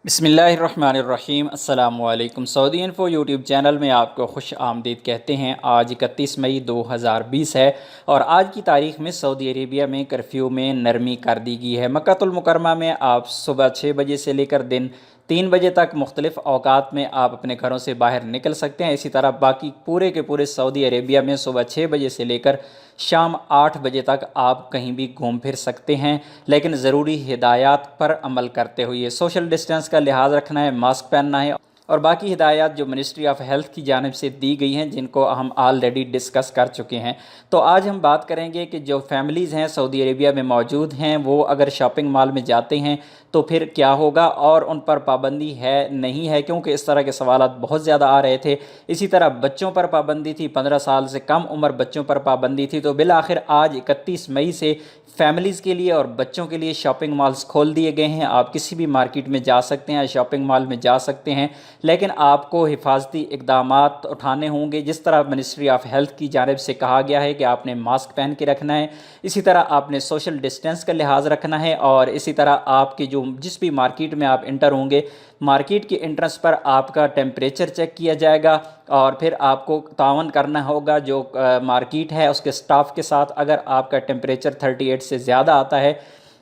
बिस्मिल्लाहिर्रहमानिर्रहीम। अस्सलाम वालेकुम। सऊदी इन्फो यूट्यूब चैनल में आपको खुश आमदीद कहते हैं। आज 31 मई 2020 है और आज की तारीख़ में सऊदी अरेबिया में कर्फ्यू में नरमी कर दी गई है। मक्कातुल मुकर्रमा में आप सुबह 6 बजे से लेकर दिन 3 बजे तक मुख्तलिफ़ औकात में आप अपने घरों से बाहर निकल सकते हैं। इसी तरह बाकी पूरे के पूरे सऊदी अरेबिया में सुबह 6 बजे से लेकर शाम 8 बजे तक आप कहीं भी घूम फिर सकते हैं, लेकिन ज़रूरी हिदायत पर अमल करते हुए सोशल डिस्टेंस का लिहाज रखना है, मास्क पहनना है और बाकी हिदायत जो मिनिस्ट्री ऑफ हेल्थ की जानिब से दी गई हैं, जिनको हम ऑलरेडी डिस्कस कर चुके हैं। तो आज हम बात करेंगे कि जो फैमिलीज़ हैं सऊदी अरेबिया में मौजूद हैं, वो अगर शॉपिंग मॉल में जाते हैं तो फिर क्या होगा और उन पर पाबंदी है नहीं है, क्योंकि इस तरह के सवाल बहुत ज़्यादा आ रहे थे। इसी तरह बच्चों पर पाबंदी थी, 15 साल से कम उम्र बच्चों पर पाबंदी थी। तो बिल आखिर आज 31 मई से फैमिलीज़ के लिए और बच्चों के लिए शॉपिंग मॉल्स खोल दिए गए हैं। आप किसी भी मार्केट में जा सकते हैं, शॉपिंग मॉल में जा सकते हैं, लेकिन आपको हिफाजती इक़दामात उठाने होंगे। जिस तरह मिनिस्ट्री ऑफ हेल्थ की जानिब से कहा गया है कि आपने मास्क पहन के रखना है, इसी तरह आपने सोशल डिस्टेंस का लिहाज रखना है और इसी तरह आपकी जिस भी मार्केट में आप इंटर होंगे, मार्केट के एंट्रेंस पर आपका टेम्परेचर चेक किया जाएगा और फिर आपको तावन करना होगा जो मार्केट है उसके स्टाफ के साथ। अगर आपका टेम्परेचर 38 से ज़्यादा आता है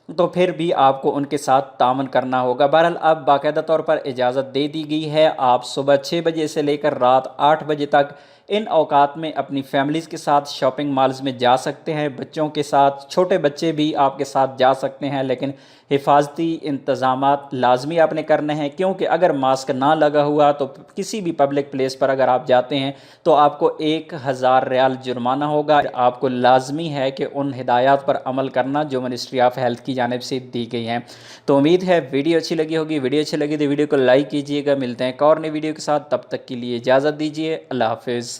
तो फिर भी आपको उनके साथ तावन करना होगा। बहरहाल अब बाकायदा तौर पर इजाज़त दे दी गई है। आप सुबह 6 बजे से लेकर रात 8 बजे तक इन औकात में अपनी फैमिलीज़ के साथ शॉपिंग मॉल्स में जा सकते हैं। बच्चों के साथ, छोटे बच्चे भी आपके साथ जा सकते हैं, लेकिन हिफाजती इंतज़ामात लाजमी आपने करने हैं, क्योंकि अगर मास्क ना लगा हुआ तो किसी भी पब्लिक प्लेस पर अगर आप जाते हैं तो आपको 1000 रियाल जुर्माना होगा। आपको लाजमी है कि उन हिदायत पर अमल करना जो मिनिस्ट्री ऑफ हेल्थ की जानिब से दी गई हैं। तो उम्मीद है वीडियो अच्छी लगी होगी। वीडियो अच्छी लगी तो वीडियो को लाइक कीजिएगा। मिलते हैं एक और नई वीडियो के साथ, तब तक के लिए इजाज़त दीजिए। अल्लाह हाफिज़।